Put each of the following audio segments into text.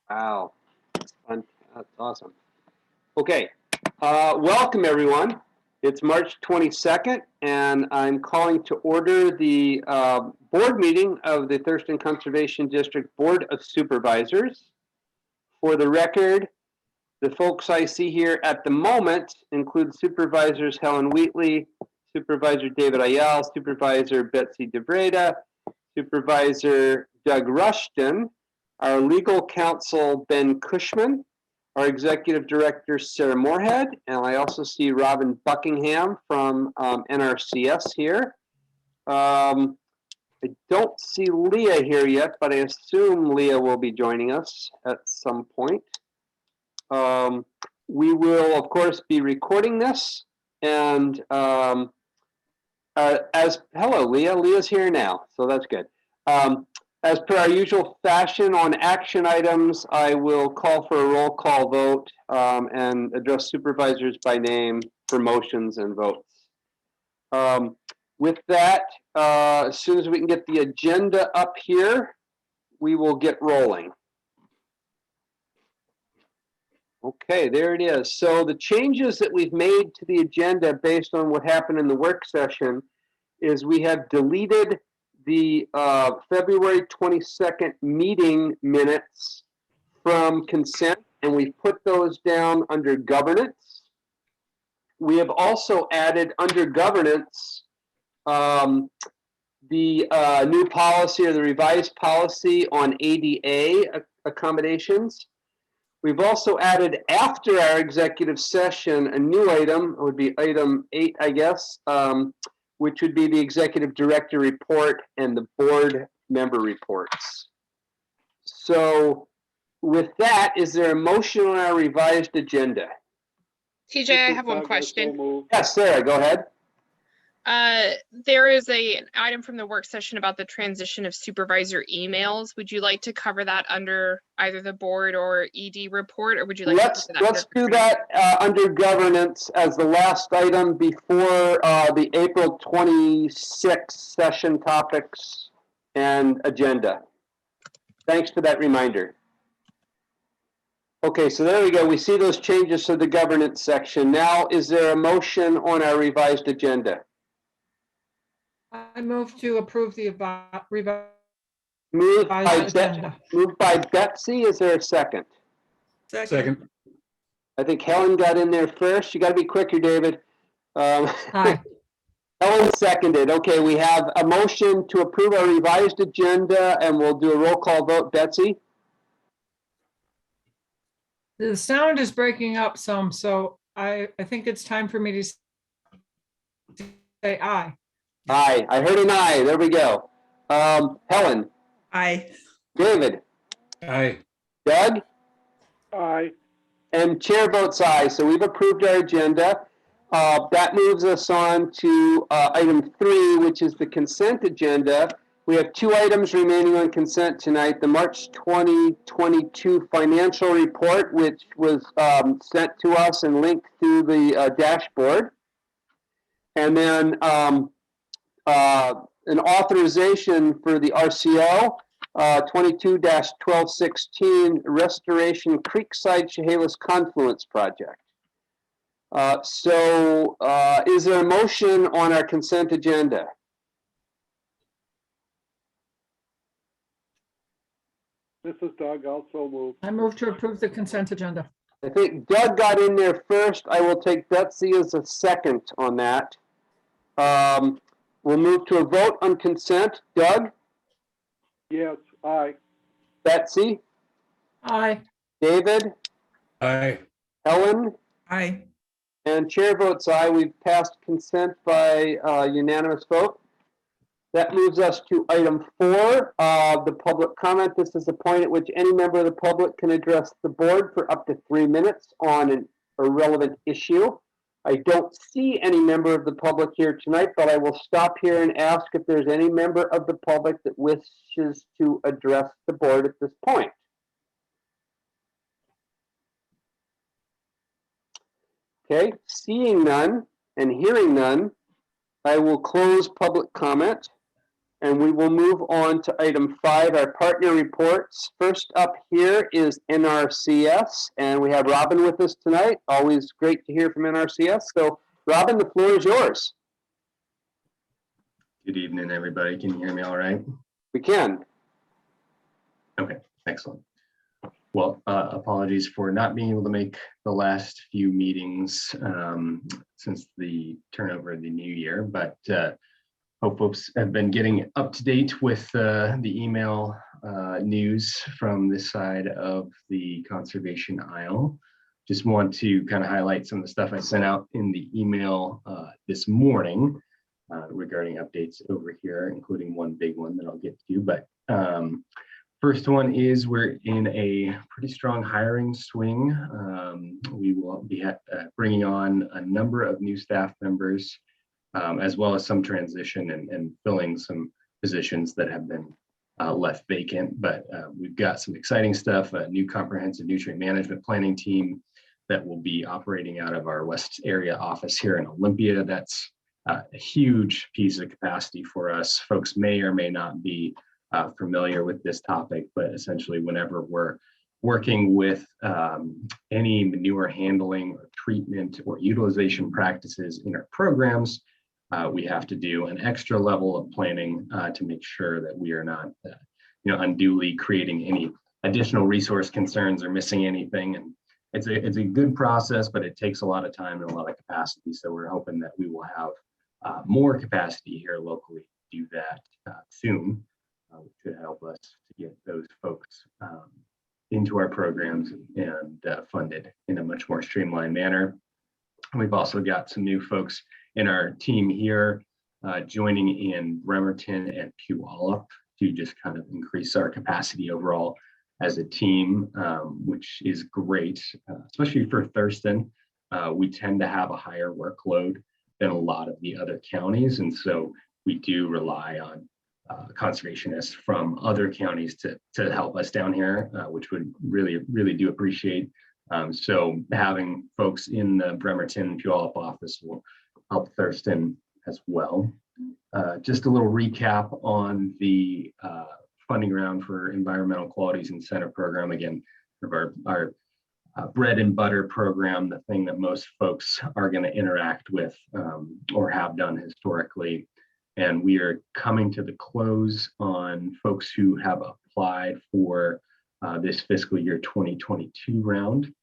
Wow, that's fun. That's awesome. Okay, welcome everyone. It's March 22nd, and I'm calling to order the board meeting of the Thurston Conservation District Board of Supervisors. For the record, the folks I see here at the moment include Supervisors Helen Wheatley, Supervisor David Ayala, Supervisor Betsy DeBreda, Supervisor Doug Rushton, our legal counsel Ben Cushman, our executive director Sarah Moorhead, and I also see Robin Buckingham from NRCS here. I don't see Leah here yet, but I assume Leah will be joining us at some point. We will, of course, be recording this, and hello, Leah. Leah's here now, so that's good. As per our usual fashion on action items, I will call for a roll call vote and address supervisors by name for motions and votes. With that, as soon as we can get the agenda up here, we will get rolling. Okay, there it is. So the changes that we've made to the agenda based on what happened in the work session is we have deleted the February 22nd meeting minutes from consent, and we've put those down under governance. We have also added under governance the new policy or the revised policy on ADA accommodations. We've also added after our executive session a new item. It would be item 8, I guess, which would be the executive director report and the board member reports. So with that, is there a motion on our revised agenda? TJ, I have one question. Yes, Sarah, go ahead. There is an item from the work session about the transition of supervisor emails. Would you like to cover that under either the board or ED report, or would you like let's do that under governance as the last item before the April 26th session topics and agenda? Thanks for that reminder. Okay, so there we go. We see those changes to the governance section. Now, is there a motion on our revised agenda? I move to approve the revised agenda. Moved by Betsy. Is there a second? Second. I think Helen got in there first. You got to be quicker, David. Aye. Helen seconded. Okay, we have a motion to approve our revised agenda, and we'll do a roll call vote. Betsy? The sound is breaking up some, so I think it's time for me to say aye. Aye. I heard an aye. There we go. Helen? Aye. David? Aye. Doug? Aye. And chair votes aye. So we've approved our agenda. That moves us on to item 3, which is the consent agenda. We have 2 items remaining on consent tonight. The March 2022 financial report, which was sent to us and linked to the dashboard. And then an authorization for the RCO 22-1216 Restoration Creekside Chehalis Confluence Project. Is there a motion on our consent agenda? This is Doug. Also move. I move to approve the consent agenda. I think Doug got in there first. I will take Betsy as a second on that. We'll move to a vote on consent. Doug? Yes. Aye. Betsy? Aye. David? Aye. Helen? Aye. And chair votes aye. We've passed consent by unanimous vote. That moves us to item 4, the public comment. This is a point at which any member of the public can address the board for up to 3 minutes on a relevant issue. I don't see any member of the public here tonight, but I will stop here and ask if there's any member of the public that wishes to address the board at this point. Okay, seeing none and hearing none, I will close public comment. And we will move on to item 5, our partner reports. First up here is NRCS, and we have Robin with us tonight. Always great to hear from NRCS. So, Robin, the floor is yours. Good evening, everybody. Can you hear me all right? We can. Okay, excellent. Well, apologies for not being able to make the last few meetings since the turnover of the new year, but hope folks have been getting up to date with the email news from this side of the conservation aisle. Just want to kind of highlight some of the stuff I sent out in the email this morning regarding updates over here, including one big one that I'll get to. But first one is we're in a pretty strong hiring swing. We will be bringing on a number of new staff members, as well as some transition and filling some positions that have been left vacant. But we've got some exciting stuff, a new comprehensive nutrient management planning team that will be operating out of our West area office here in Olympia. That's a huge piece of capacity for us. Folks may or may not be familiar with this topic, but essentially whenever we're working with any manure handling or treatment or utilization practices in our programs, we have to do an extra level of planning to make sure that we are not unduly creating any additional resource concerns or missing anything. And it's a good process, but it takes a lot of time and a lot of capacity. So we're hoping that we will have more capacity here locally to do that soon, which should help us to get those folks into our programs and funded in a much more streamlined manner. We've also got some new folks in our team here joining in Bremerton and Puyallup to just kind of increase our capacity overall as a team, which is great, especially for Thurston. We tend to have a higher workload than a lot of the other counties, and so we do rely on conservationists from other counties to help us down here, which would really do appreciate. So having folks in the Bremerton and Puyallup office will help Thurston as well. Just a little recap on the funding round for environmental qualities incentive program. Again, our bread and butter program, the thing that most folks are going to interact with or have done historically. And we are coming to the close on folks who have applied for this fiscal year 2022 round.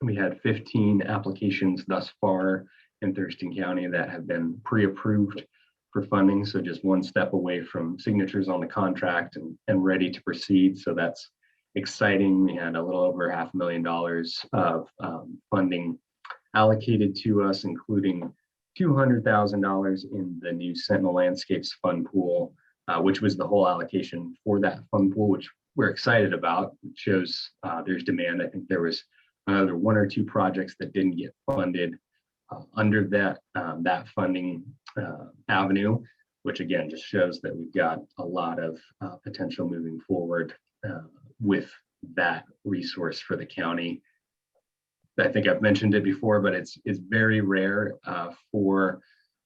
We had 15 applications thus far in Thurston County that have been pre-approved for funding. So just one step away from signatures on the contract and ready to proceed. So that's exciting. We had a little over $500,000 of funding allocated to us, including $200,000 in the new Sentinel Landscapes Fund Pool, which was the whole allocation for that fund pool, which we're excited about. It shows there's demand. I think there was another 1 or 2 projects that didn't get funded under that funding avenue, which again just shows that we've got a lot of potential moving forward with that resource for the county. I think I've mentioned it before, but it's very rare for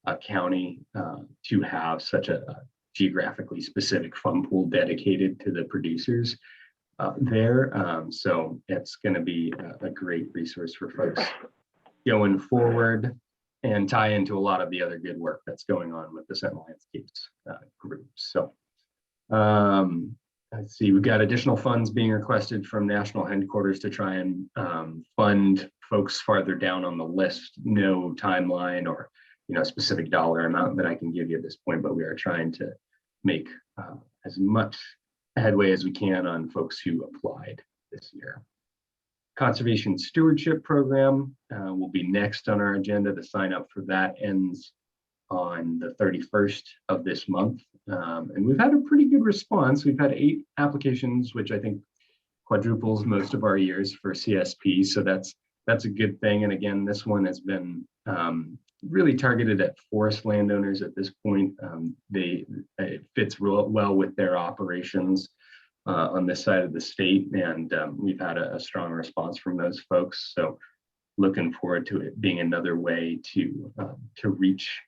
a county to have such a geographically specific fund pool dedicated to the producers there. So it's going to be a great resource for folks going forward and tie into a lot of the other good work that's going on with the Sentinel Landscapes group. So let's see, we've got additional funds being requested from national headquarters to try and fund folks farther down on the list. No timeline or specific dollar amount that I can give you at this point, but we are trying to make as much headway as we can on folks who applied this year. Conservation Stewardship Program will be next on our agenda. The sign up for that ends on the 31st of this month. And we've had a pretty good response. We've had 8 applications, which I think quadruples most of our years for CSP. So that's a good thing. And again, this one has been really targeted at forest landowners at this point. It fits real well with their operations on this side of the state. And we've had a strong response from those folks. So looking forward to it being another way to reach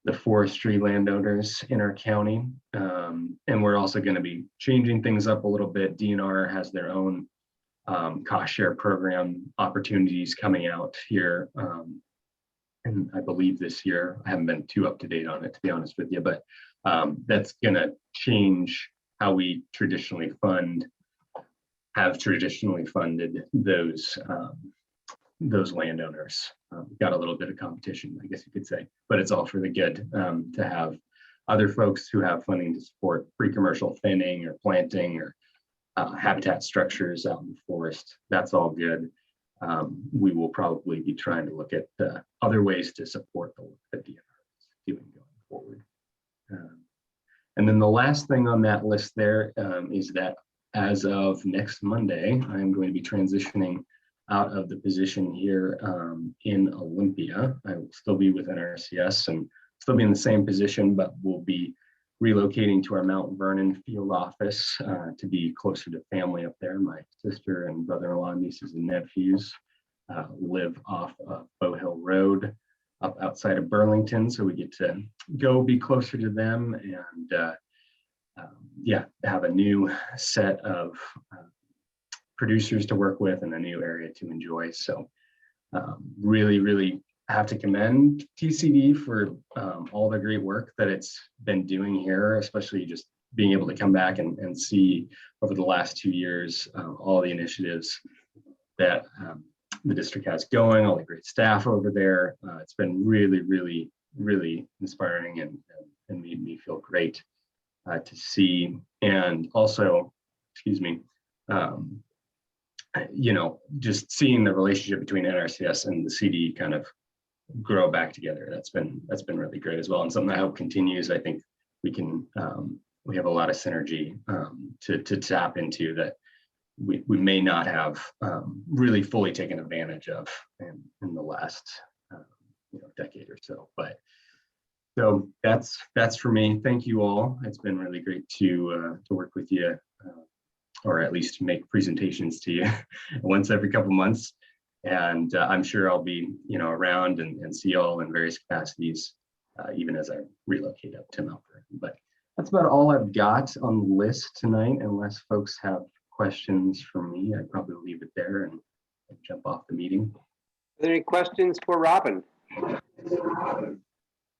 the forestry landowners in our county. And we're also going to be changing things up a little bit. DNR has their own cost share program opportunities coming out here. And I believe this year, I haven't been too up to date on it, to be honest with you, but that's going to change how we have traditionally funded those landowners. Got a little bit of competition, I guess you could say, but it's all for the good to have other folks who have funding to support pre-commercial thinning or planting or habitat structures out in the forest. That's all good. We will probably be trying to look at other ways to support the work that DNR is doing going forward. And then the last thing on that list there is that as of next Monday, I'm going to be transitioning out of the position here in Olympia. I will still be with NRCS and still be in the same position, but we'll be relocating to our Mount Vernon field office to be closer to family up there. My sister and brother-in-law, nieces and nephews live off of Bow Hill Road up outside of Burlington. So we get to go be closer to them and yeah, have a new set of producers to work with and a new area to enjoy. So really, really have to commend TCD for all the great work that it's been doing here, especially just being able to come back and see over the last 2 years, all the initiatives that the district has going, all the great staff over there. It's been really, really, really inspiring and made me feel great to see. And also, excuse me, you know, just seeing the relationship between NRCS and the CD kind of grow back together. That's been really great as well, and something I hope continues. I think we can we have a lot of synergy to tap into that we may not have really fully taken advantage of in the last decade or so. But so that's for me. Thank you all. It's been really great to work with you, or at least make presentations to you once every couple months. And I'm sure I'll be around and see you all in various capacities, even as I relocate up to Mount Vernon. But that's about all I've got on the list tonight. Unless folks have questions for me, I'd probably leave it there and jump off the meeting. Are there any questions for Robin?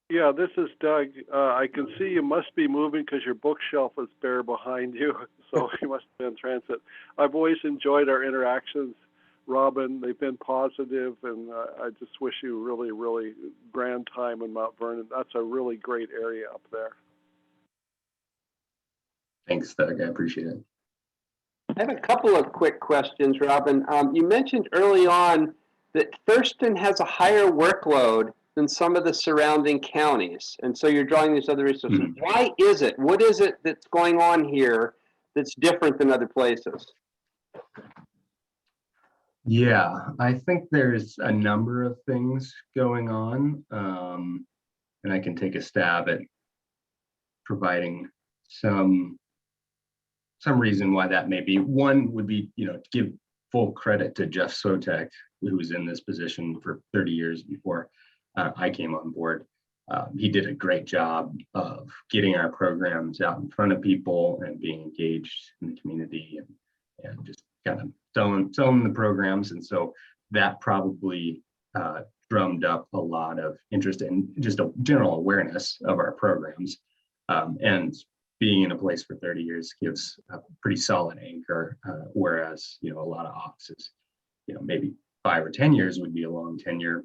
Yeah, this is Doug. I can see you must be moving because your bookshelf is bare behind you, so you must have been in transit. I've always enjoyed our interactions, Robin. They've been positive, and I just wish you really, really grand time in Mount Vernon. That's a really great area up there. Thanks, Doug. I appreciate it. I have a couple of quick questions, Robin. You mentioned early on that Thurston has a higher workload than some of the surrounding counties, and so you're drawing these other resources. Mm-hmm. Why is it? What is it that's going on here that's different than other places? Yeah, I think there's a number of things going on, and I can take a stab at providing some reason why that may be. One would be, to give full credit to Jeff Sotek, who was in this position for 30 years before I came on board. He did a great job of getting our programs out in front of people and being engaged in the community and just kind of selling the programs. And so that probably drummed up a lot of interest and just a general awareness of our programs. And being in a place for 30 years gives a pretty solid anchor, whereas, a lot of offices, maybe 5 or 10 years would be a long tenure.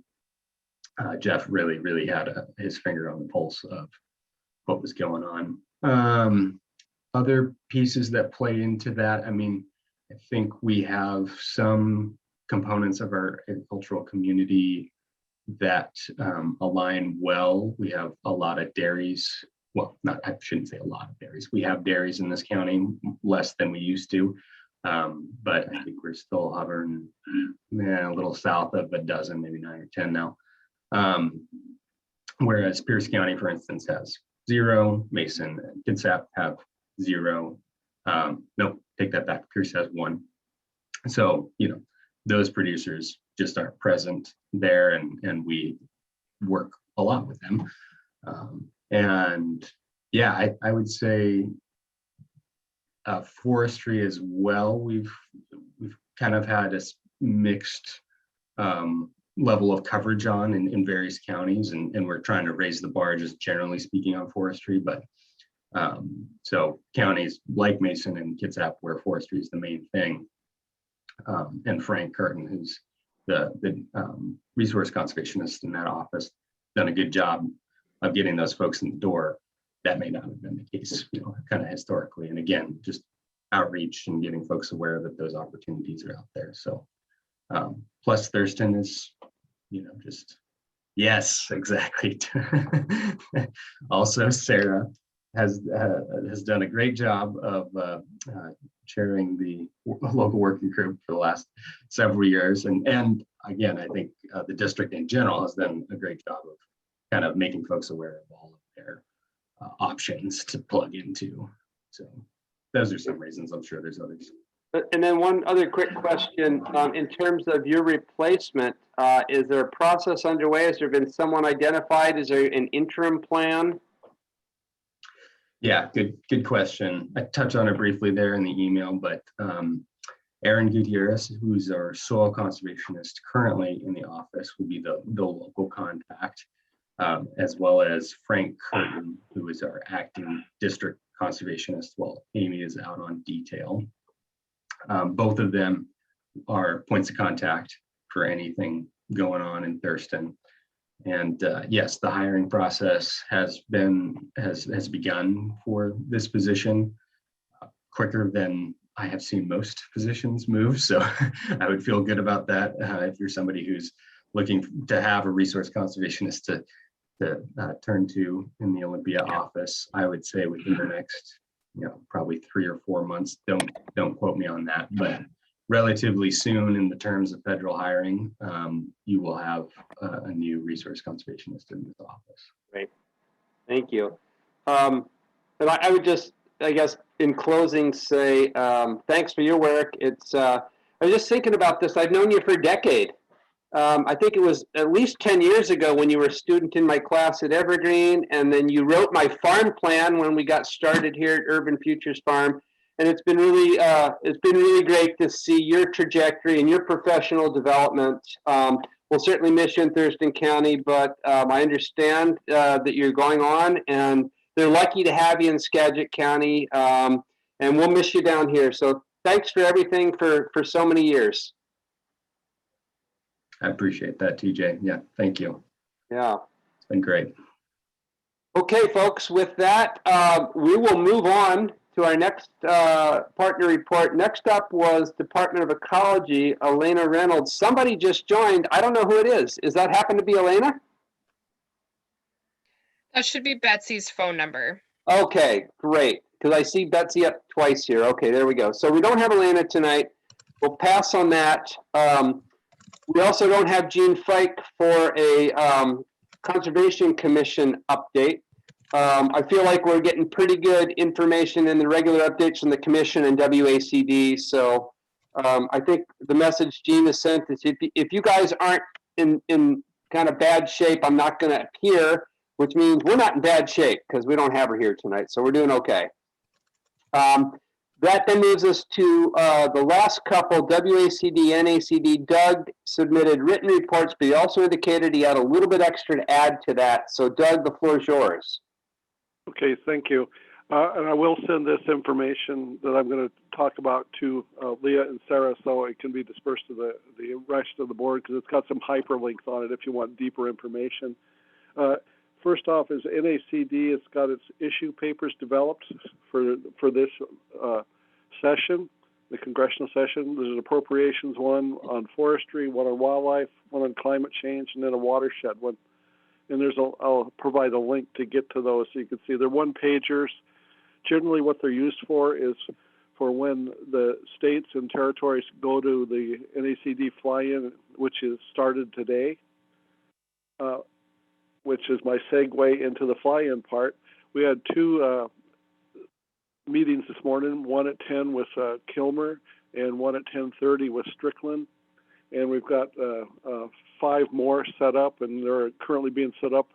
Jeff really, really had his finger on the pulse of what was going on. Other pieces that play into that, I think we have some components of our agricultural community that align well. We have a lot of dairies. Well, I shouldn't say a lot of dairies. We have dairies in this county, less than we used to. But I think we're still hovering a little south of a dozen, maybe 9 or 10 now. Whereas Pierce County, for instance, has 0. Mason and Kitsap have 0. Nope, take that back. Pierce has 1. So, those producers just aren't present there, and we work a lot with them. And yeah, I would say forestry as well. We've kind of had a mixed level of coverage on in various counties, and we're trying to raise the bar just generally speaking on forestry. But so counties like Mason and Kitsap, where forestry is the main thing, and Frank Curtin, who's the resource conservationist in that office, done a good job of getting those folks in the door. That may not have been the case, kind of historically. And again, just outreach and getting folks aware that those opportunities are out there. So plus Thurston is, just, yes, exactly. Also, Sarah has done a great job of chairing the local working group for the last several years. And again, I think the district in general has done a great job of kind of making folks aware of all of their options to plug into. So those are some reasons. I'm sure there's others. And then one other quick question, in terms of your replacement, is there a process underway? Has there been someone identified? Is there an interim plan? Yeah, good question. I touched on it briefly there in the email, but Aaron Gutierrez, who's our soil conservationist currently in the office, will be the local contact, as well as Frank Curtin, who is our acting district conservationist while Amy is out on detail. Both of them are points of contact for anything going on in Thurston. And yes, the hiring process has begun for this position quicker than I have seen most positions move. So I would feel good about that. If you're somebody who's looking to have a resource conservationist to turn to in the Olympia office, I would say within the next, probably 3 or 4 months. Don't quote me on that, but relatively soon in the terms of federal hiring, you will have a new resource conservationist in this office. Great, thank you. And I would just, I guess, in closing, say thanks for your work. I was just thinking about this. I've known you for a decade. I think it was at least 10 years ago when you were a student in my class at Evergreen, and then you wrote my farm plan when we got started here at Urban Futures Farm. And it's been really great to see your trajectory and your professional development. We'll certainly miss you in Thurston County, but I understand that you're going on, and they're lucky to have you in Skagit County, and we'll miss you down here. So thanks for everything for so many years. I appreciate that, TJ. Yeah, thank you. Yeah. It's been great. Okay, folks, with that, we will move on to our next partner report. Next up was Department of Ecology, Elena Reynolds. Somebody just joined. I don't know who it is. Does that happen to be Elena? That should be Betsy's phone number. Okay, great. Because I see Betsy up twice here. Okay, there we go. So we don't have Elena tonight. We'll pass on that. We also don't have Gene Fike for a Conservation Commission update. I feel like we're getting pretty good information in the regular updates from the Commission and WACD. So I think the message Gene has sent is if you guys aren't in kind of bad shape, I'm not going to appear, which means we're not in bad shape because we don't have her here tonight. So we're doing okay. That then moves us to the last couple, WACD, NACD. Doug submitted written reports, but he also indicated he had a little bit extra to add to that. So Doug, the floor is yours. Okay, thank you. And I will send this information that I'm going to talk about to Leah and Sarah so it can be dispersed to the rest of the board because it's got some hyperlinks on it if you want deeper information. First off is NACD. It's got its issue papers developed for this session, the congressional session. There's an appropriations one on forestry, one on wildlife, one on climate change, and then a watershed one. And I'll provide a link to get to those so you can see. They're one-pagers. Generally what they're used for is for when the states and territories go to the NACD fly-in, which is started today, which is my segue into the fly-in part. We had 2 meetings this morning, one at 10 with Kilmer and one at 10:30 with Strickland. And we've got 5 more set up, and they're currently being set up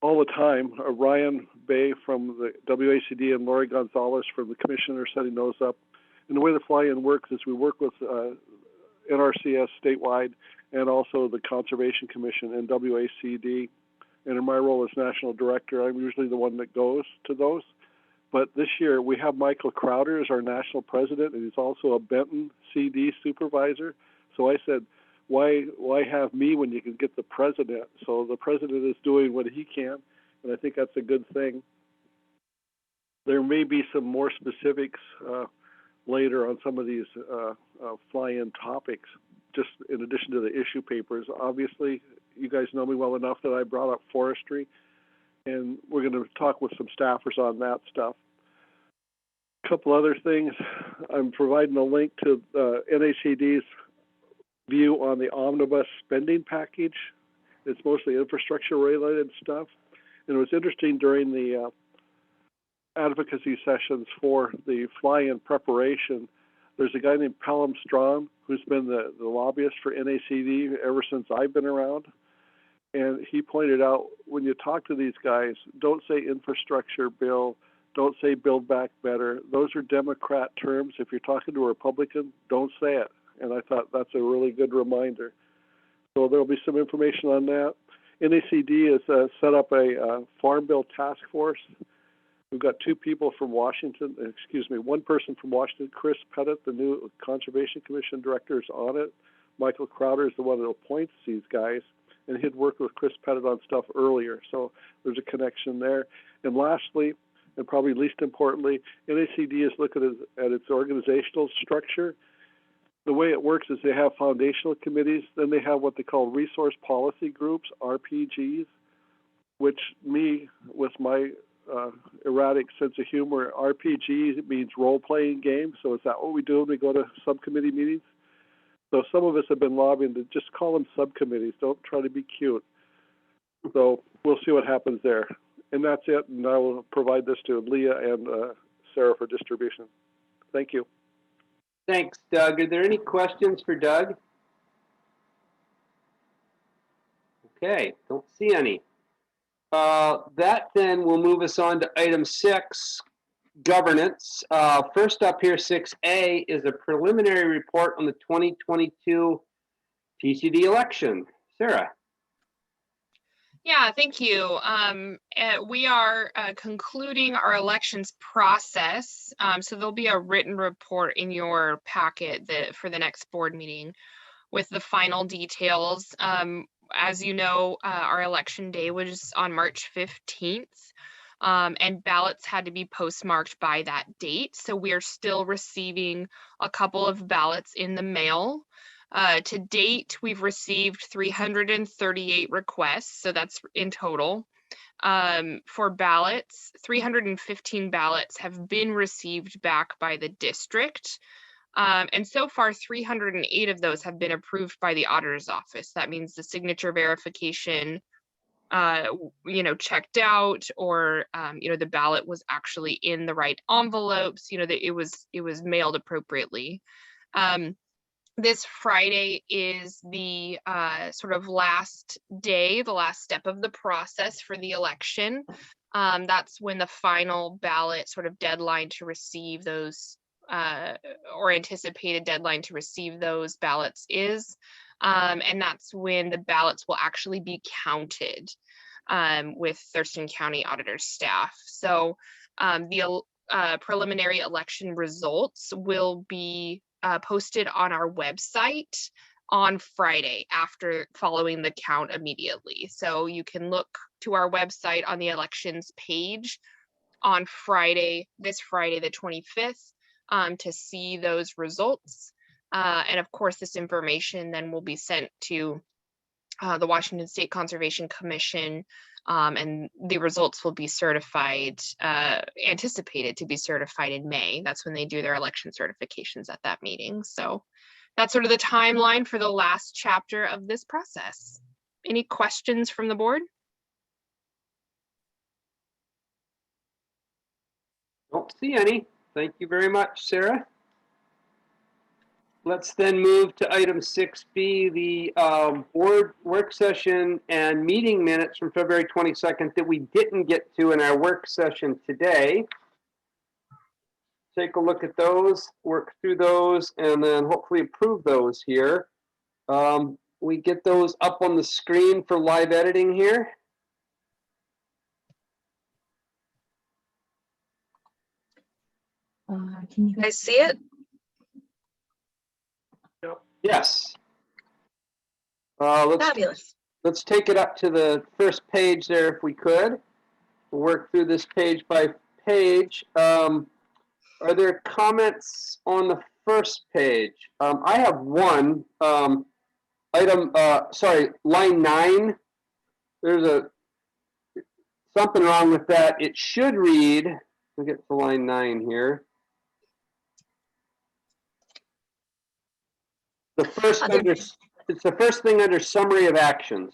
all the time. Ryan Bay from the WACD and Lori Gonzalez from the commissioner setting those up. And the way the fly-in works is we work with NRCS statewide and also the Conservation Commission and WACD. And in my role as national director, I'm usually the one that goes to those. But this year we have Michael Crowder as our national president, and he's also a Benton CD supervisor. So I said, why have me when you can get the president? So the president is doing what he can, and I think that's a good thing. There may be some more specifics later on some of these fly-in topics, just in addition to the issue papers. Obviously, you guys know me well enough that I brought up forestry, and we're going to talk with some staffers on that stuff. A couple other things. I'm providing a link to NACD's view on the omnibus spending package. It's mostly infrastructure related stuff. And it was interesting during the advocacy sessions for the fly-in preparation. There's a guy named Pelham Strawn who's been the lobbyist for NACD ever since I've been around. And he pointed out, when you talk to these guys, don't say infrastructure bill, don't say build back better. Those are Democrat terms. If you're talking to a Republican, don't say it. And I thought that's a really good reminder. So there'll be some information on that. NACD has set up a Farm Bill task force. We've got two people from Washington, one person from Washington, Chris Pettit, the new Conservation Commission director, is on it. Michael Crowder is the one that appoints these guys, and he'd worked with Chris Pettit on stuff earlier, so there's a connection there. And lastly, and probably least importantly, NACD is looking at its organizational structure. The way it works is they have foundational committees, then they have what they call resource policy groups, RPGs, which me, with my erratic sense of humor, RPG means role-playing game. So is that what we do when we go to subcommittee meetings? So some of us have been lobbying to just call them subcommittees. Don't try to be cute. So we'll see what happens there. And that's it. And I will provide this to Leah and Sarah for distribution. Thank you. Thanks, Doug. Are there any questions for Doug? Okay, don't see any. That then will move us on to item 6, governance. First up here, 6A, is a preliminary report on the 2022 TCD election. Sarah. Yeah, thank you. We are concluding our elections process. So there'll be a written report in your packet for the next board meeting with the final details. As you know, our election day was on March 15th, and ballots had to be postmarked by that date. So we are still receiving a couple of ballots in the mail. To date, we've received 338 requests, so that's in total. For ballots, 315 ballots have been received back by the district. And so far, 308 of those have been approved by the auditor's office. That means the signature verification, checked out, or, the ballot was actually in the right envelopes, that it was mailed appropriately. This Friday is the sort of last day, the last step of the process for the election. That's when the final ballot sort of deadline to receive those or anticipated deadline to receive those ballots is. And that's when the ballots will actually be counted with Thurston County Auditor staff. So the preliminary election results will be posted on our website on Friday following the count immediately. So you can look to our website on the elections page on Friday, this Friday, the 25th, to see those results. And of course, this information then will be sent to the Washington State Conservation Commission, and the results will be certified, anticipated to be certified in May. That's when they do their election certifications at that meeting. So that's sort of the timeline for the last chapter of this process. Any questions from the board? Don't see any. Thank you very much, Sarah. let's then move to item 6B, the board work session and meeting minutes from February 22nd that we didn't get to in our work session today. Take a look at those, work through those, and then hopefully approve those here. We get those up on the screen for live editing here. Can you guys see it? Yes. Fabulous. Let's take it up to the first page there if we could. We'll work through this page by page. Are there comments on the first page? I have one line 9. There's something wrong with that. It should read, we'll get to line 9 here. It's the first thing under summary of actions.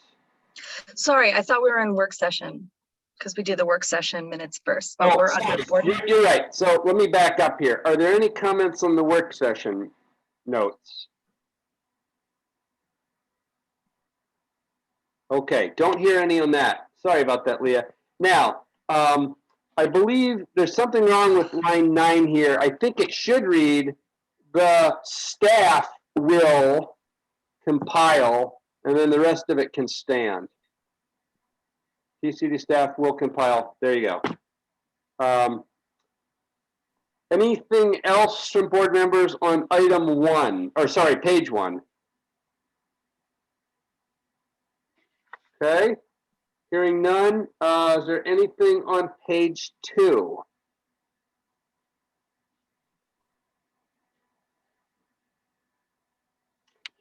Sorry, I thought we were in work session because we do the work session minutes first. But we're under board. You're right. So let me back up here. Are there any comments on the work session notes? Okay, don't hear any on that. Sorry about that, Leah. Now, I believe there's something wrong with line 9 here. I think it should read, the staff will compile, and then the rest of it can stand. TCD staff will compile. There you go. Anything else from board members on item 1, or sorry, page 1? Okay, hearing none. Is there anything on page 2?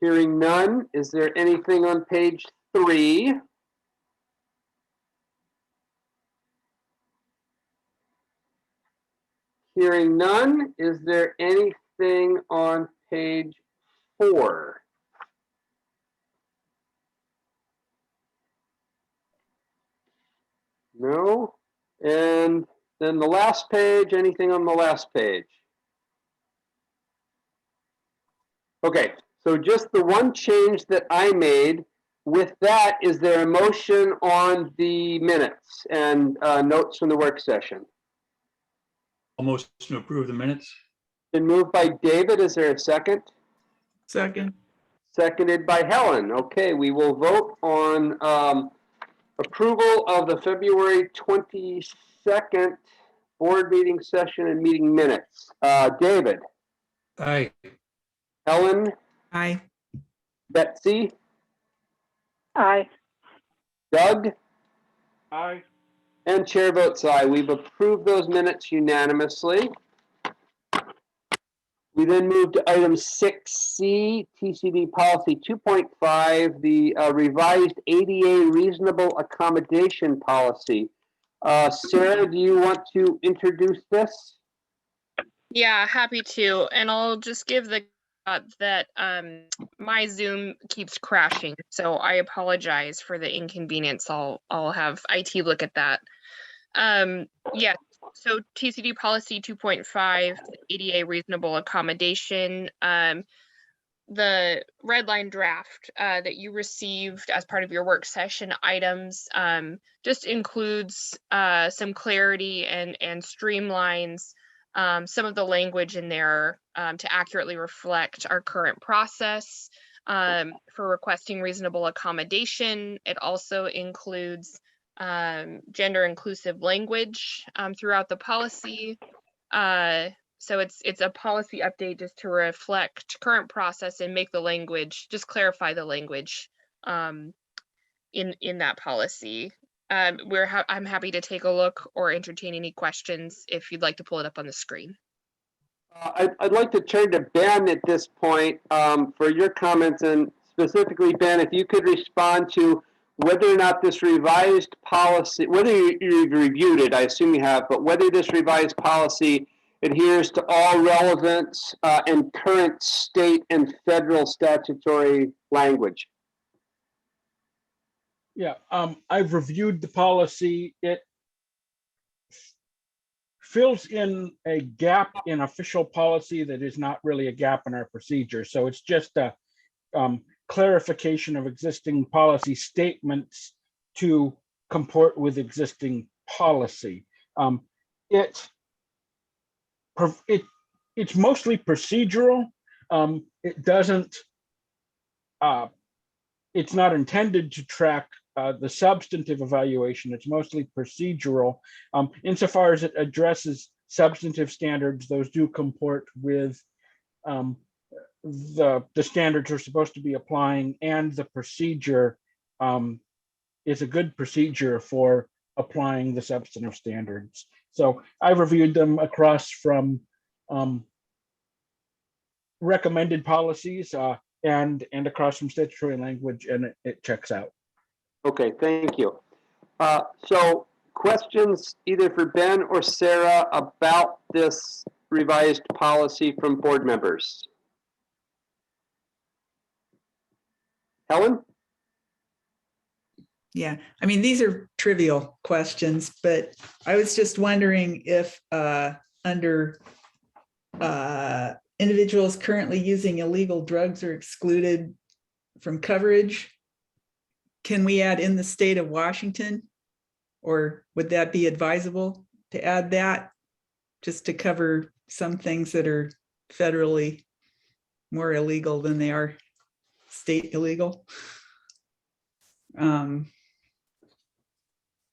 Hearing none. Is there anything on page 3? Hearing none. Is there anything on page 4? No. And then the last page, anything on the last page? Okay, so just the one change that I made. With that, is there a motion on the minutes and notes from the work session? Almost to approve the minutes. Been moved by David. Is there a second? Second. Seconded by Helen. Okay, we will vote on approval of the February 22nd board meeting session and meeting minutes. David? Aye. Helen? Aye. Betsy? Aye. Doug? Aye. And chair votes aye. We've approved those minutes unanimously. We then move to item 6C, TCD policy 2.5, the revised ADA reasonable accommodation policy. Sarah, do you want to introduce this? Yeah, happy to. And I'll just give the that my Zoom keeps crashing, so I apologize for the inconvenience. I'll have IT look at that. Yeah, so TCD policy 2.5, ADA reasonable accommodation. The red line draft that you received as part of your work session items just includes some clarity and streamlines some of the language in there to accurately reflect our current process for requesting reasonable accommodation. It also includes gender inclusive language throughout the policy. So it's a policy update just to reflect current process and make the language, just clarify the language in that policy. I'm happy to take a look or entertain any questions if you'd like to pull it up on the screen. I'd like to turn to Ben at this point for your comments, and specifically, Ben, if you could respond to whether or not this revised policy, whether you've reviewed it, I assume you have, but whether this revised policy adheres to all relevant and current state and federal statutory language. Yeah, I've reviewed the policy. It fills in a gap in official policy that is not really a gap in our procedure. So it's just a clarification of existing policy statements to comport with existing policy. It's mostly procedural. It doesn't. It's not intended to track the substantive evaluation. It's mostly procedural. Insofar as it addresses substantive standards, those do comport with the standards we're supposed to be applying, and the procedure is a good procedure for applying the substantive standards. So I reviewed them across from recommended policies and across from statutory language, and it checks out. Okay, thank you. So questions either for Ben or Sarah about this revised policy from board members? Helen? Yeah, I mean, these are trivial questions, but I was just wondering if under individuals currently using illegal drugs are excluded from coverage, can we add in the state of Washington? Or would that be advisable to add that just to cover some things that are federally more illegal than they are state illegal?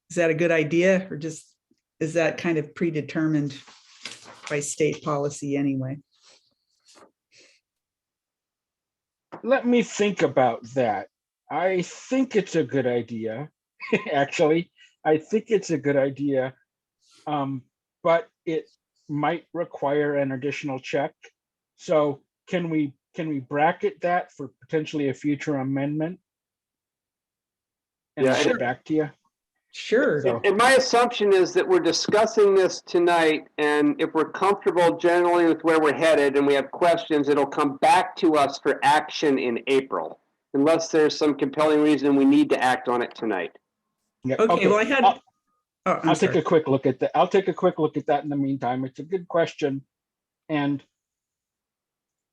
Is that a good idea, or just is that kind of predetermined by state policy anyway? Let me think about that. I think it's a good idea. Actually, I think it's a good idea, but it might require an additional check. So can we bracket that for potentially a future amendment? And Yeah, I'll get back to you. Sure. So, And my assumption is that we're discussing this tonight, and if we're comfortable generally with where we're headed and we have questions, it'll come back to us for action in April, unless there's some compelling reason we need to act on it tonight. yeah, Okay, well, I had. I'll take a quick look at that. I'll take a quick look at that in the meantime. It's a good question, and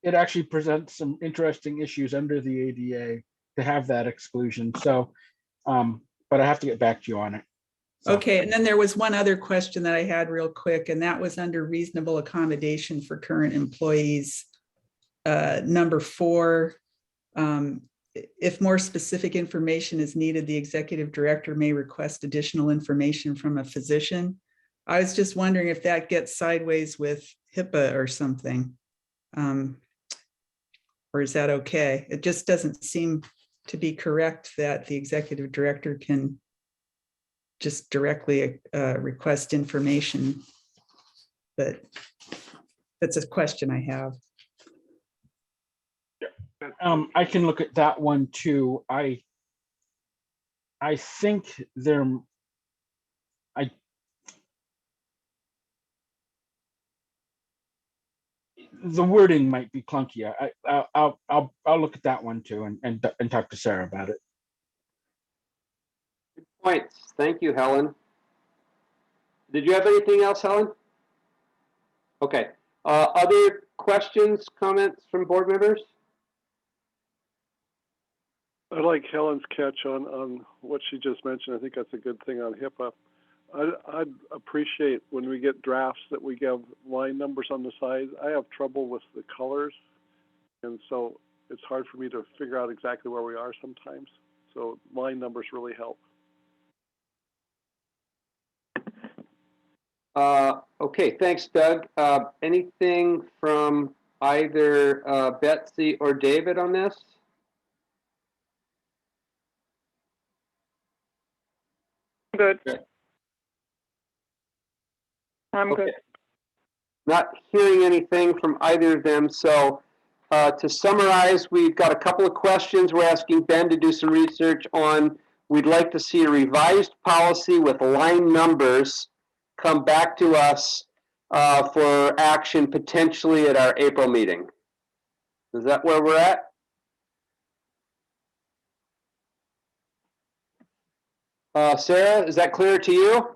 it actually presents some interesting issues under the ADA to have that exclusion. So, but I have to get back to you on it. So. Okay, and then there was one other question that I had real quick, and that was under reasonable accommodation for current employees. Number 4, if more specific information is needed, the executive director may request additional information from a physician. I was just wondering if that gets sideways with HIPAA or something. Or is that okay? It just doesn't seem to be correct that the executive director can just directly request information. But that's a question I have. I can look at that one too. I think the wording might be clunky. I'll look at that one too and talk to Sarah about it. Good points. Thank you, Helen. Did you have anything else, Helen? Okay. Other questions, comments from board members? I like Helen's catch on what she just mentioned. I think that's a good thing on HIPAA. I'd appreciate when we get drafts that we give line numbers on the side. I have trouble with the colors, and so it's hard for me to figure out exactly where we are sometimes. So line numbers really help. Okay, thanks, Doug. Anything from either Betsy or David on this? Good. Okay. I'm Okay. good. Not hearing anything from either of them. So to summarize, we've got a couple of questions we're asking Ben to do some research on. We'd like to see a revised policy with line numbers come back to us for action potentially at our April meeting. Is that where we're at? Sarah, is that clear to you?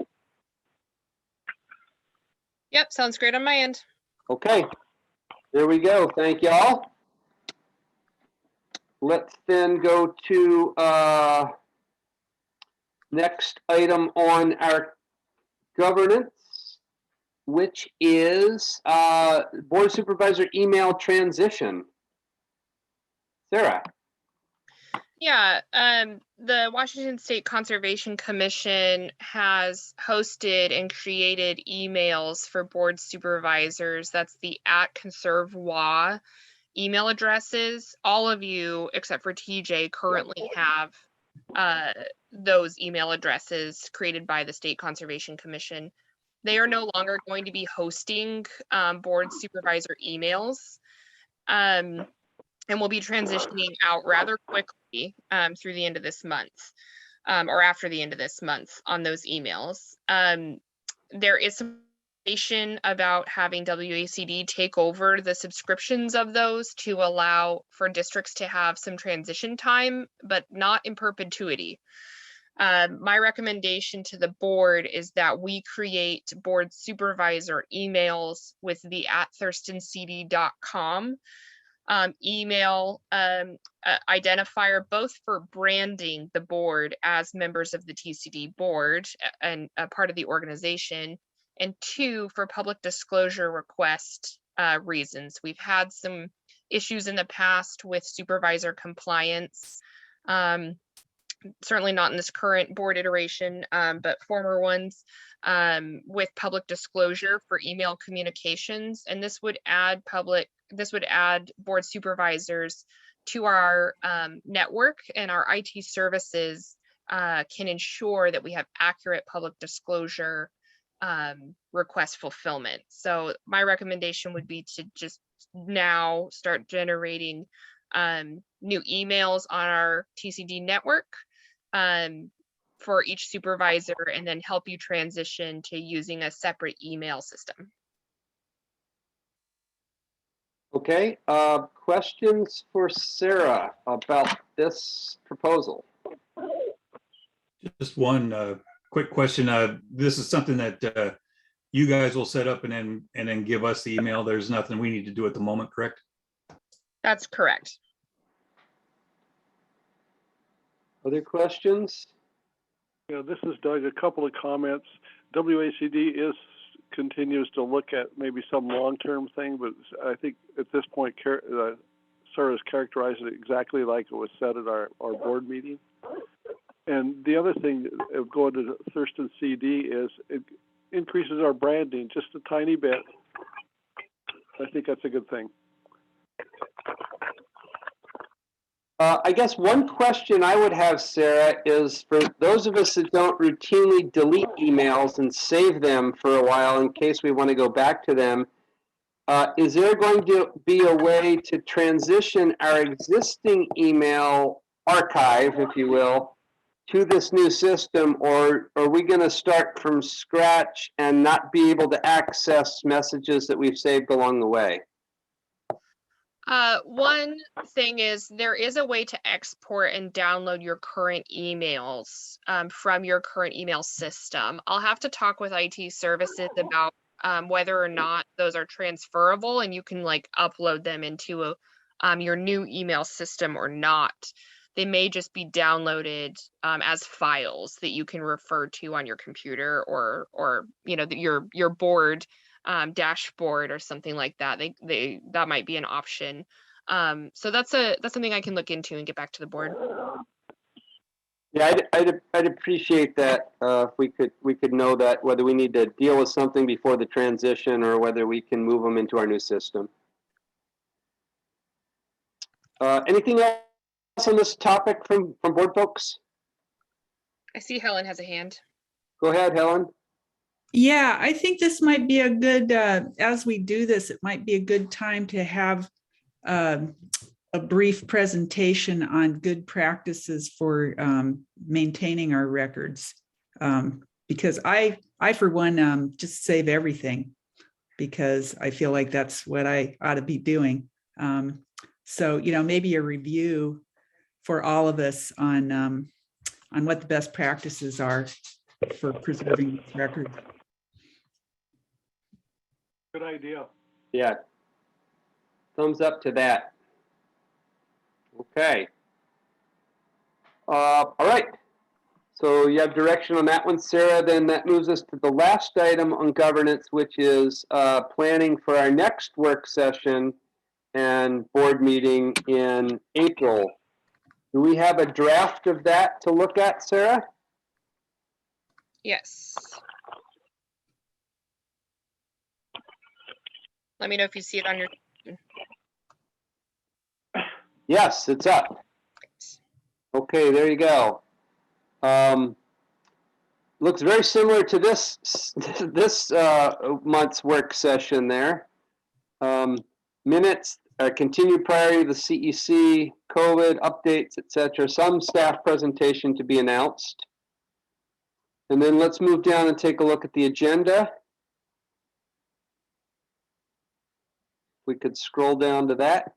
Yep, sounds great on my end. Okay, there we go. Thank y'all. Let's then go to next item on our governance, which is Board Supervisor email transition. Sarah. Yeah, the Washington State Conservation Commission has hosted and created emails for board supervisors. That's the @conservewa email addresses. All of you, except for TJ, currently have those email addresses created by the State Conservation Commission. They are no longer going to be hosting board supervisor emails. And we'll be transitioning out rather quickly through the end of this month, or after the end of this month on those emails. There is some information about having WACD take over the subscriptions of those to allow for districts to have some transition time, but not in perpetuity. My recommendation to the board is that we create board supervisor emails with the @thurstoncd.com email identifier, both for branding the board as members of the TCD board and a part of the organization, and 2, for public disclosure request reasons. We've had some issues in the past with supervisor compliance, certainly not in this current board iteration, but former ones, with public disclosure for email communications. And this would add board supervisors to our network, and our IT services can ensure that we have accurate public disclosure request fulfillment. So my recommendation would be to just now start generating new emails on our TCD network for each supervisor, and then help you transition to using a separate email system. Okay, questions for Sarah about this proposal? Just one quick question. This is something that you guys will set up and then give us the email. There's nothing we need to do at the moment, correct? That's correct. Other questions? Yeah, this is Doug. A couple of comments. WACD continues to look at maybe some long-term thing, but I think at this point, Sarah's characterized it exactly like it was said at our board meeting. And the other thing of going to Thurston CD is it increases our branding just a tiny bit. I think that's a good thing. I guess one question I would have, Sarah, is for those of us that don't routinely delete emails and save them for a while in case we want to go back to them, is there going to be a way to transition our existing email archive, if you will, to this new system, or are we going to start from scratch and not be able to access messages that we've saved along the way? One thing is there is a way to export and download your current emails from your current email system. I'll have to talk with IT services about whether or not those are transferable and you can like upload them into your new email system or not. They may just be downloaded as files that you can refer to on your computer or you know your board dashboard or something like that. That might be an option. So that's something I can look into and get back to the board. Yeah, I'd appreciate that if we could know that, whether we need to deal with something before the transition or whether we can move them into our new system. Anything else on this topic from board folks? I see Helen has a hand. Go ahead, Helen. Yeah, I think this might be a good, as we do this, it might be a good time to have a brief presentation on good practices for maintaining our records. Because I for one, just save everything because I feel like that's what I ought to be doing. So, you know, maybe a review for all of us on what the best practices are for preserving records. Good idea. Yeah. Thumbs up to that. Okay. All right. So you have direction on that one, Sarah. Then that moves us to the last item on governance, which is planning for our next work session and board meeting in April. Do we have a draft of that to look at, Sarah? Yes. Let me know if you see it on your. Yes, it's up. Okay, there you go. Looks very similar to this month's work session there. Minutes, continued priority of the CEC, COVID updates, etc. Some staff presentation to be announced. And then let's move down and take a look at the agenda. We could scroll down to that.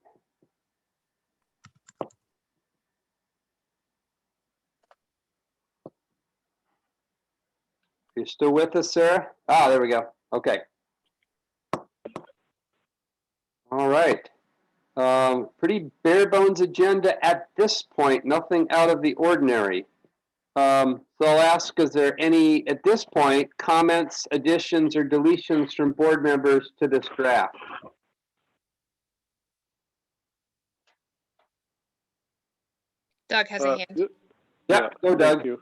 You're still with us, Sarah? Ah, there we go. Okay. All right. Pretty bare bones agenda at this point, nothing out of the ordinary. So I'll ask, is there any, at this point, comments, additions, or deletions from board members to this draft? Doug has a hand. Yep, go Doug. Thank you.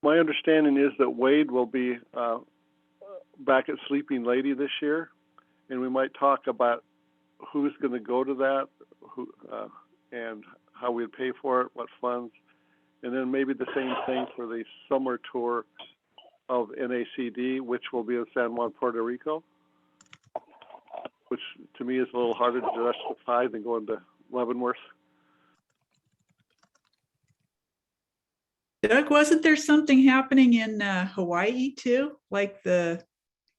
My understanding is that Wade will be back at Sleeping Lady this year, and we might talk about who's going to go to that, and how we'd pay for it, what funds, and then maybe the same thing for the summer tour of NACD, which will be in San Juan, Puerto Rico, which to me is a little harder to justify than going to Leavenworth. Doug, wasn't there something happening in Hawaii too, like the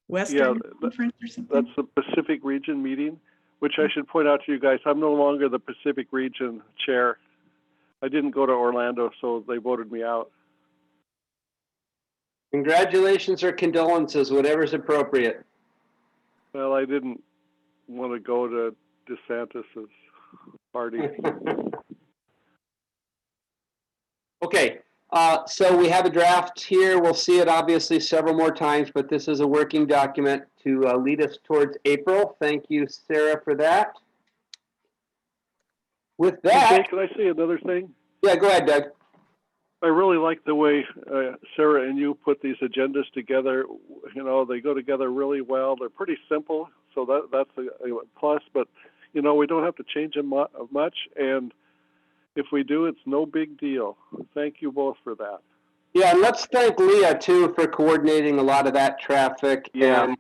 Western Conference or something? That's the Pacific Region meeting, which I should point out to you guys, I'm no longer the Pacific Region chair. I didn't go to Orlando, so they voted me out. Congratulations or condolences, whatever's appropriate. Well, I didn't want to go to DeSantis's party. Okay, so we have a draft here. We'll see it obviously several more times, but this is a working document to lead us towards April. Thank you, Sarah, for that. With that, Hey, can I say another thing? Yeah, go ahead, Doug. I really like the way Sarah and you put these agendas together. You know, they go together really well. They're pretty simple, so that's a plus. But you know, we don't have to change them much, and if we do, it's no big deal. Thank you both for that. Yeah, and let's thank Leah too for coordinating a lot of that traffic. Yeah,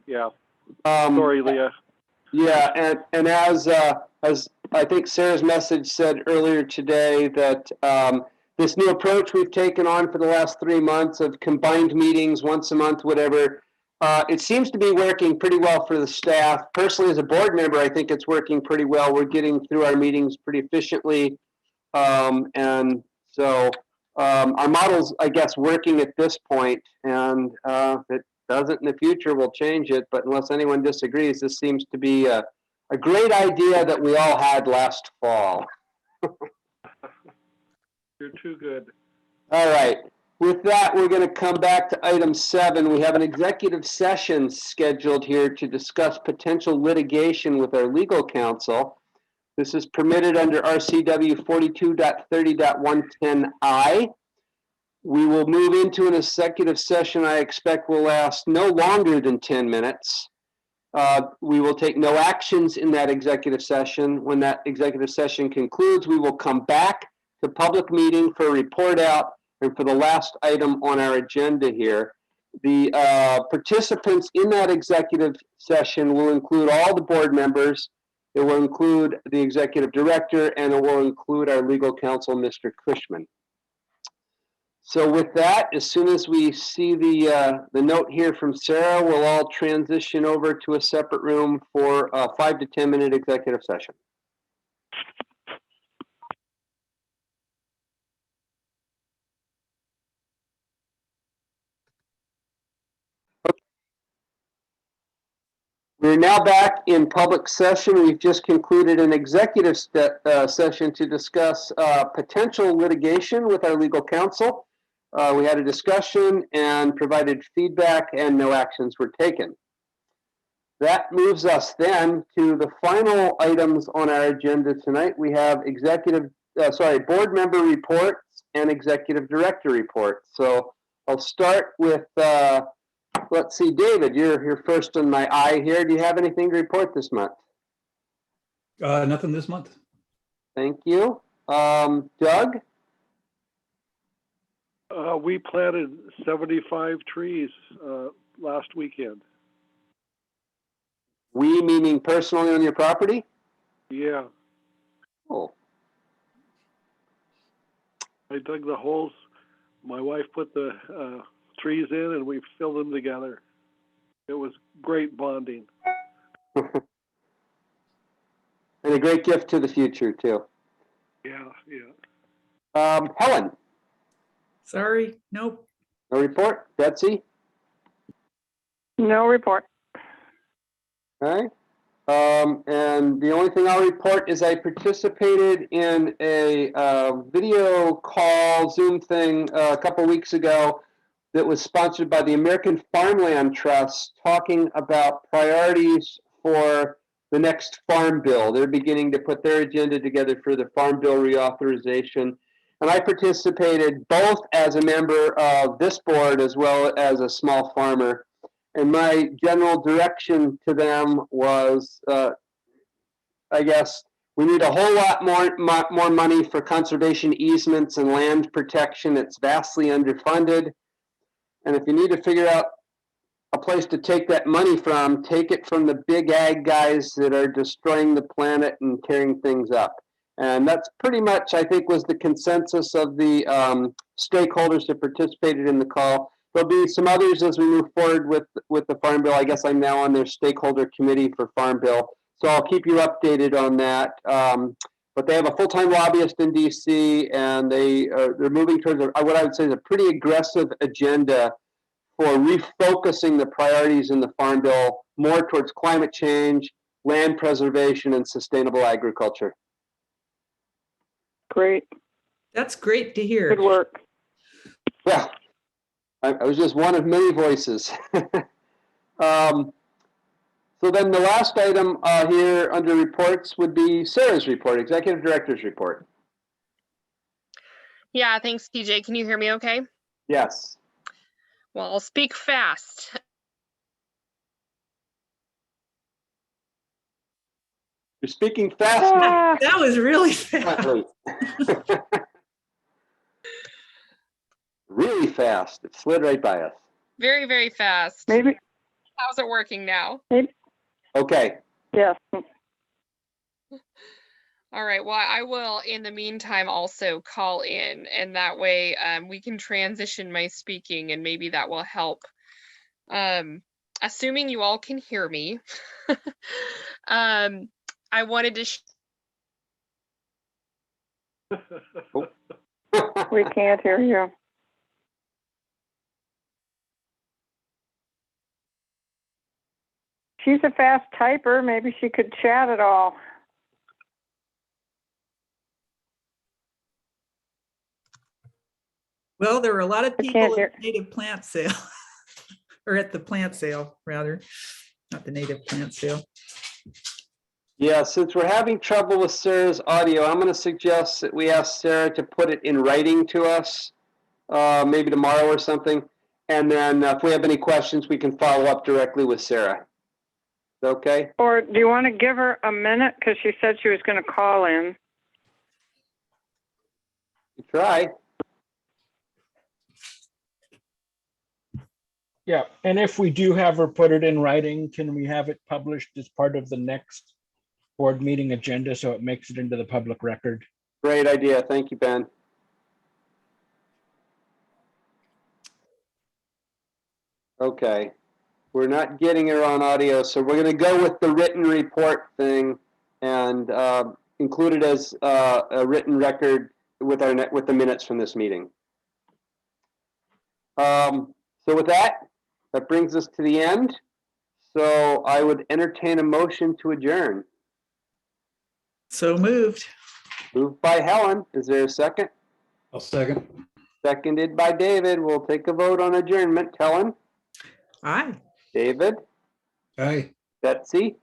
sorry, Leah. Yeah, and as I think Sarah's message said earlier today, that this new approach we've taken on for the last 3 months of combined meetings once a month, whatever, it seems to be working pretty well for the staff. Personally, as a board member, I think it's working pretty well. We're getting through our meetings pretty efficiently. And so our model's, I guess, working at this point, and if it doesn't in the future, we'll change it. But unless anyone disagrees, this seems to be a great idea that we all had last fall. You're too good. All right. With that, we're going to come back to item 7. We have an executive session scheduled here to discuss potential litigation with our legal counsel. This is permitted under RCW 42.30.110I. We will move into an executive session I expect will last no longer than 10 minutes. We will take no actions in that executive session. When that executive session concludes, we will come back to public meeting for a report out and for the last item on our agenda here. The participants in that executive session will include all the board members. It will include the executive director, and it will include our legal counsel, Mr. Cushman. So with that, as soon as we see the note here from Sarah, we'll all transition over to a separate room for a 5 to 10 minute executive session. We're now back in public session. We've just concluded an executive session to discuss potential litigation with our legal counsel. We had a discussion and provided feedback, and no actions were taken. That moves us then to the final items on our agenda tonight. We have board member reports and executive director reports. So I'll start with, let's see, David, you're first on my eye here. Do you have anything to report this month? Nothing this month. Thank you. Doug? We planted 75 trees last weekend. We meaning personally on your property? Yeah, Oh, I dug the holes. My wife put the trees in and we filled them together. It was great bonding. and a great gift to the future too. Yeah, yeah. Helen, Sorry, nope. no report. Betsy? No report. All right. And the only thing I'll report is I participated in a video call Zoom thing a couple weeks ago that was sponsored by the American Farmland Trust, talking about priorities for the next farm bill. They're beginning to put their agenda together for the farm bill reauthorization. And I participated both as a member of this board as well as a small farmer. And my general direction to them was, I guess, we need a whole lot more money for conservation easements and land protection. It's vastly underfunded. And if you need to figure out a place to take that money from, take it from the big ag guys that are destroying the planet and tearing things up. And that's pretty much, I think, was the consensus of the stakeholders that participated in the call. There'll be some others as we move forward with the Farm Bill. I guess I'm now on their stakeholder committee for Farm Bill. So I'll keep you updated on that. But they have a full-time lobbyist in DC, and they're moving towards what I would say is a pretty aggressive agenda for refocusing the priorities in the Farm Bill more towards climate change, land preservation, and sustainable agriculture. Great. That's great to hear. Good work. Yeah, I was just one of many voices. So then the last item here under reports would be Sarah's report, Executive Director's report. Yeah, thanks, TJ. Can you hear me okay? Yes. Well, I'll speak fast. You're speaking fast. Ah, That was really fast. Really fast. It slid right by us. Very, very fast. maybe, How's it working now? Okay. yes. All right. Well, I will, in the meantime, also call in, and that way we can transition my speaking, and maybe that will help. Assuming you all can hear me, I wanted to. We can't hear you. She's a fast typer. Maybe she could chat it all. Well, there were a lot of I can't people hear. at the native plant sale, or at the plant sale, rather, not the native plant sale. Yeah, since we're having trouble with Sarah's audio, I'm going to suggest that we ask Sarah to put it in writing to us, maybe tomorrow or something. And then if we have any questions, we can follow up directly with Sarah. Okay? Or do you want to give her a minute? Because she said she was going to call in. Try. Yeah, and if we do have her put it in writing, can we have it published as part of the next board meeting agenda so it makes it into the public record? Great idea. Thank you, Ben. Okay. We're not getting her on audio, so we're going to go with the written report thing and include it as a written record with the minutes from this meeting. So with that, that brings us to the end. So I would entertain a motion to adjourn. So moved. Moved by Helen. Is there a second? I'll second. Seconded by David. We'll take a vote on adjournment. Helen, Aye. David, Aye. Betsy,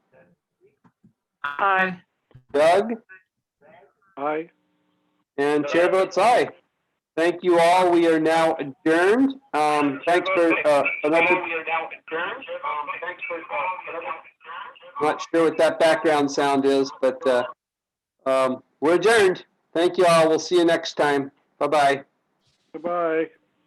Aye. Doug, Aye. and chair votes aye. Thank you all. We are now adjourned. Thanks for another. Not sure what that background sound is, but we're adjourned. Thank you all. We'll see you next time. Bye-bye. Goodbye.